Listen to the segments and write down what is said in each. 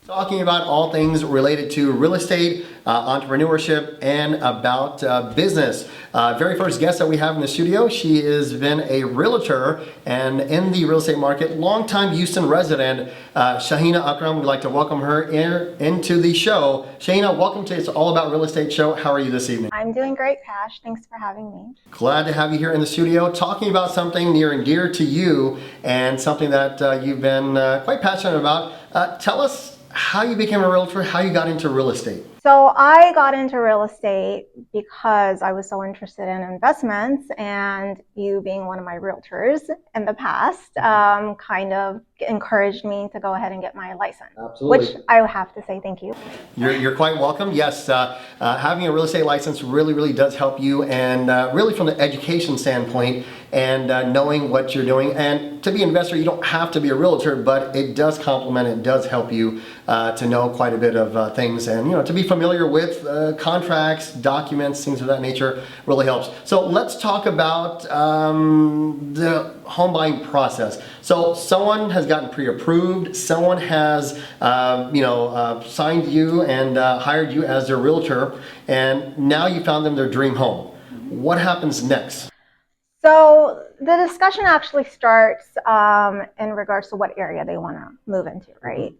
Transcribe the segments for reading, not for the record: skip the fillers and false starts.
Talking about all things related to real estate, entrepreneurship, and about business. Very first guest that we have in the studio, she has been a realtor and in the real estate market, longtime Houston resident, Shaeena Akram. We'd like to welcome her into the show. Shaeena, welcome to It's All About Real Estate show. How are you this evening? I'm doing great, Cash. Thanks for having me. Glad to have you here in the studio talking about something near and dear to you and something that you've been quite passionate about. Tell us how you became a realtor, how you got into real estate. So I got into real estate because I was so interested in investments, and you being one of my realtors in the past kind of encouraged me to go ahead and get my license. Absolutely. Which I have to say thank you. You're quite welcome. Yes, having a real estate license really does help you, and really from the education standpoint and knowing what you're doing. And to be an investor, you don't have to be a realtor, but it does complement, it does help you to know quite a bit of things, and to be familiar with contracts, documents, things of that nature really helps. So let's talk about the home buying process. So someone has gotten pre-approved, someone has signed you and hired you as their realtor, and now you found them their dream home. What happens next? So the discussion actually starts in regards to what area they want to move into, right?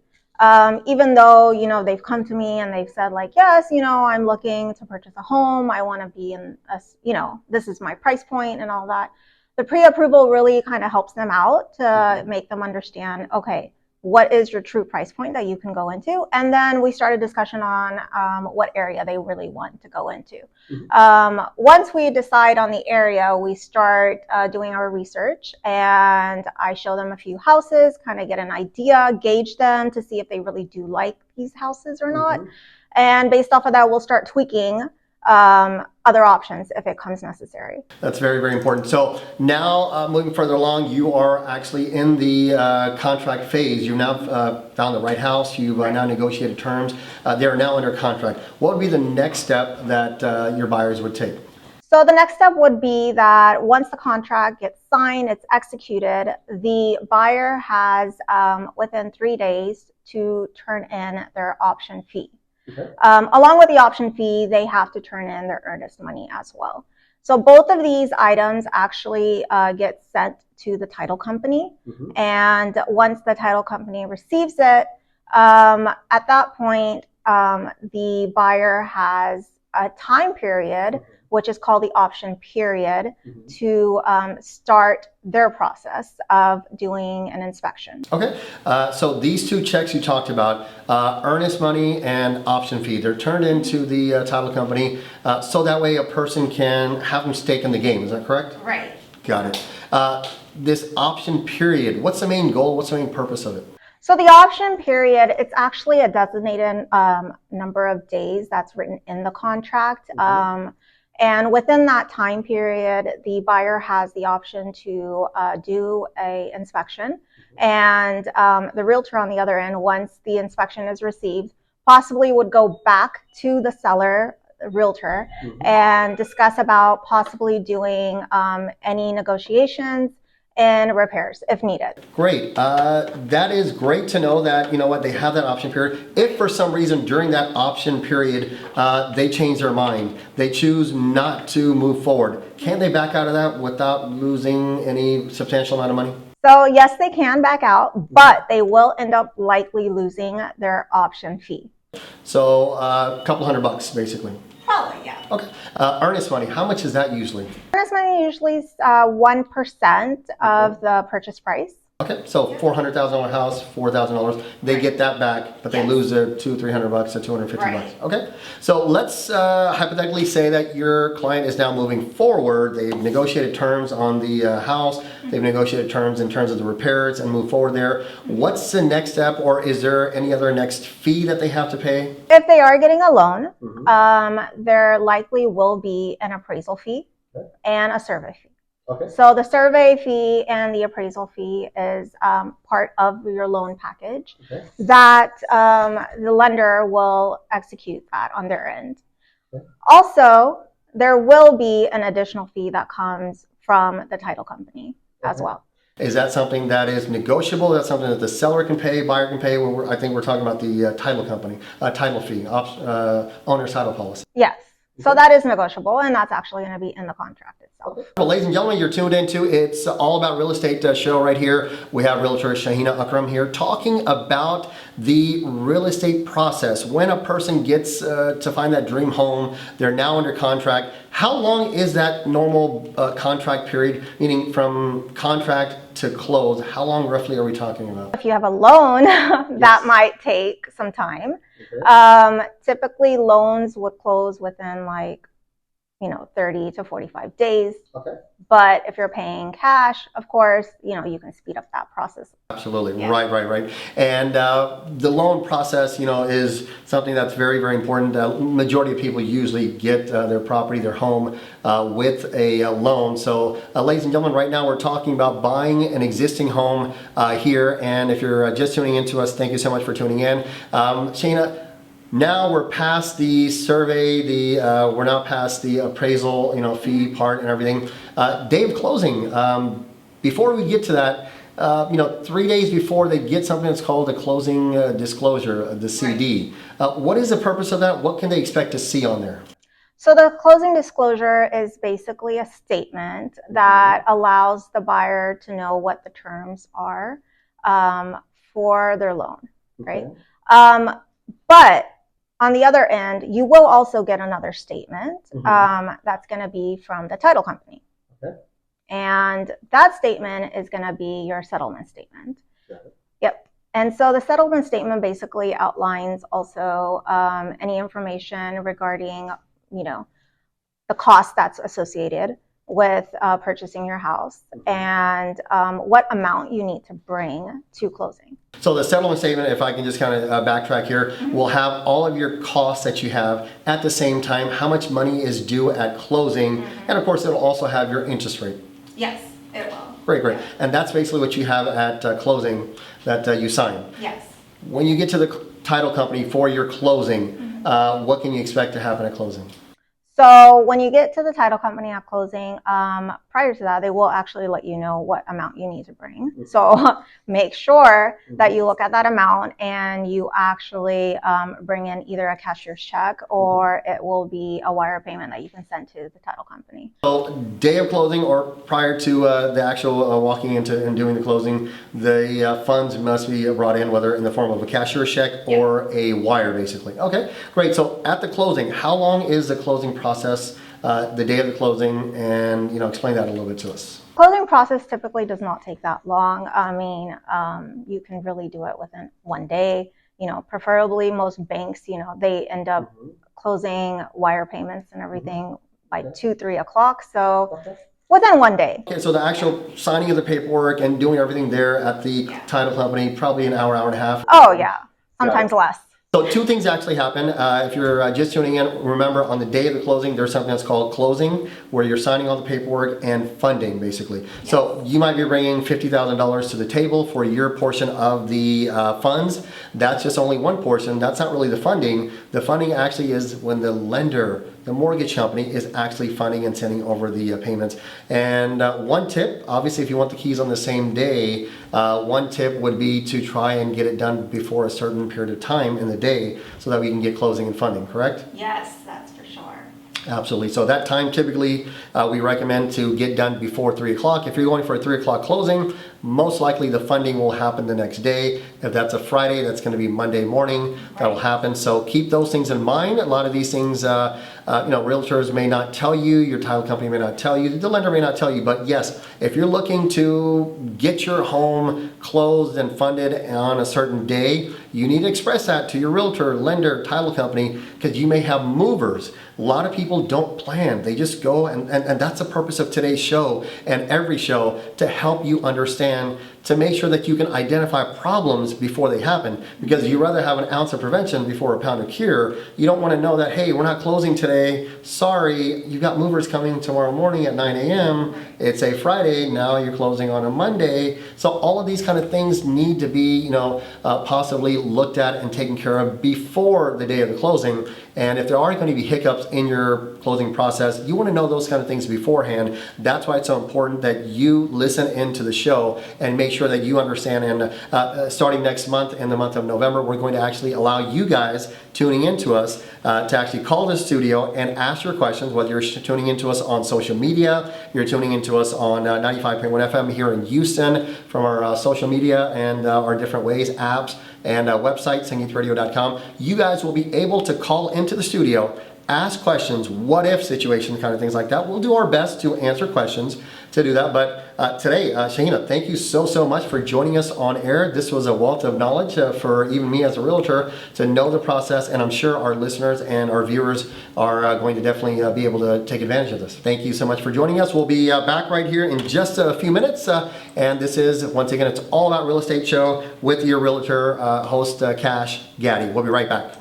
Even though, they've come to me and they've said like, yes, I'm looking to purchase a home. I want to be in a, this is my price point and all that. The pre-approval really kind of helps them out to make them understand, okay, what is your true price point that you can go into? And then we start a discussion on what area they really want to go into. Once we decide on the area, we start doing our research, and I show them a few houses, kind of get an idea, gauge them to see if they really do like these houses or not. And based off of that, we'll start tweaking other options if it comes necessary. That's very important. So now moving further along, you are actually in the contract phase. You've now found the right house. You've now negotiated terms. They are now under contract. What would be the next step that your buyers would take? So the next step would be that once the contract gets signed, it's executed, the buyer has within 3 days to turn in their option fee. Along with the option fee, they have to turn in their earnest money as well. So both of these items actually get sent to the title company. And once the title company receives it, at that point, the buyer has a time period, which is called the option period, to start their process of doing an inspection. Okay, so these two checks you talked about, earnest money and option fee, they're turned into the title company so that way a person can have them stake in the game. Is that correct? Right. Got it. This option period, what's the main goal? What's the main purpose of it? So the option period, it's actually a designated number of days that's written in the contract. And within that time period, the buyer has the option to do an inspection. And the realtor on the other end, once the inspection is received, possibly would go back to the seller, realtor, and discuss about possibly doing any negotiations and repairs if needed. Great. That is great to know that, they have that option period. If for some reason during that option period, they change their mind, they choose not to move forward, can they back out of that without losing any substantial amount of money? So yes, they can back out, but they will end up likely losing their option fee. So a couple $100 basically. Probably, yeah. Okay. Earnest money, how much is that usually? Earnest money usually is 1% of the purchase price. Okay, so $400,000 house, $4,000. They get that back, but they lose their $200-300 to $250. Okay, so let's hypothetically say that your client is now moving forward. They've negotiated terms on the house. They've negotiated terms in terms of the repairs and move forward there. What's the next step, or is there any other next fee that they have to pay? If they are getting a loan, there likely will be an appraisal fee and a survey fee. Okay. So the survey fee and the appraisal fee is part of your loan package that the lender will execute that on their end. Also, there will be an additional fee that comes from the title company as well. Is that something that is negotiable? That's something that the seller can pay, buyer can pay? I think we're talking about the title company, title fee, owner's title policy. Yes. So that is negotiable, and that's actually going to be in the contract itself. Well, ladies and gentlemen, you're tuned into It's All About Real Estate show right here. We have realtor Shaeena Akram here talking about the real estate process. When a person gets to find that dream home, they're now under contract. How long is that normal contract period, meaning from contract to close? How long roughly are we talking about? If you have a loan, that might take some time. Typically loans would close within 30 to 45 days. Okay. But if you're paying cash, of course, you can speed up that process. Absolutely. Yeah. Right. And the loan process, is something that's very, very important. Majority of people usually get their property, their home with a loan. So ladies and gentlemen, right now we're talking about buying an existing home here. And if you're just tuning into us, thank you so much for tuning in. Shaeena, now we're past the survey, we're now past the appraisal, fee part and everything. Day of closing. Before we get to that, 3 days before they get something that's called a closing disclosure, the CD. What is the purpose of that? What can they expect to see on there? So the closing disclosure is basically a statement that allows the buyer to know what the terms are for their loan, right? But on the other end, you will also get another statement that's going to be from the title company. Okay. And that statement is going to be your settlement statement. Yep. And so the settlement statement basically outlines also any information regarding, the cost that's associated with purchasing your house and what amount you need to bring to closing. So the settlement statement, if I can just kind of backtrack here, will have all of your costs that you have at the same time, how much money is due at closing, and of course it'll also have your interest rate. Yes, it will. Great. And that's basically what you have at closing that you sign. Yes. When you get to the title company for your closing, what can you expect to happen at closing? So when you get to the title company at closing, prior to that, they will actually let you know what amount you need to bring. So make sure that you look at that amount and you actually bring in either a cashier's check or it will be a wire payment that you can send to the title company. So day of closing or prior to the actual walking into and doing the closing, the funds must be brought in, whether in the form of a cashier's check or a wire, basically. Okay, great. So at the closing, how long is the closing process, the day of the closing, and explain that a little bit to us. Closing process typically does not take that long. I mean, you can really do it within one day. Preferably most banks, they end up closing wire payments and everything by 2-3 o'clock. So within one day. Okay, so the actual signing of the paperwork and doing everything there at the title company, probably an hour and a half. Oh yeah, sometimes less. So two things actually happen. If you're just tuning in, remember on the day of the closing, there's something that's called closing, where you're signing all the paperwork and funding, basically. Yes. So you might be bringing $50,000 to the table for your portion of the funds. That's just only one portion. That's not really the funding. The funding actually is when the lender, the mortgage company, is actually funding and sending over the payments. And one tip, obviously if you want the keys on the same day, one tip would be to try and get it done before a certain period of time in the day so that we can get closing and funding, correct? Yes, that's for sure. Absolutely. So that time typically we recommend to get done before 3 o'clock. If you're going for a 3 o'clock closing, most likely the funding will happen the next day. If that's a Friday, that's going to be Monday morning. That will happen. So keep those things in mind. A lot of these things, realtors may not tell you, your title company may not tell you, the lender may not tell you. But yes, if you're looking to get your home closed and funded on a certain day, you need to express that to your realtor, lender, title company, because you may have movers. A lot of people don't plan. They just go, and that's the purpose of today's show and every show, to help you understand to make sure that you can identify problems before they happen, because you rather have an ounce of prevention before a pound of cure. You don't want to know that, hey, we're not closing today, sorry, you got movers coming tomorrow morning at 9 a.m. It's a Friday, now you're closing on a Monday. So all of these kind of things need to be, possibly looked at and taken care of before the day of the closing. And if there are going to be hiccups in your closing process, you want to know those kind of things beforehand. That's why it's so important that you listen into the show and make sure that you understand. And starting next month, in the month of November, we're going to actually allow you guys tuning into us to actually call the studio and ask your questions, whether you're tuning into us on social media, you're tuning into us on 95.1 FM here in Houston from our social media and our different ways, apps, and website, singyouthradio.com. You guys will be able to call into the studio, ask questions, what if situations, kind of things like that. We'll do our best to answer questions to do that. But today, Shaeena, thank you so much for joining us on air. This was a wealth of knowledge for even me as a realtor to know the process, and I'm sure our listeners and our viewers are going to definitely be able to take advantage of this. Thank you so much for joining us. We'll be back right here in just a few minutes. And this is, once again, it's All About Real Estate Show with your realtor host, Cash Gaddy. We'll be right back.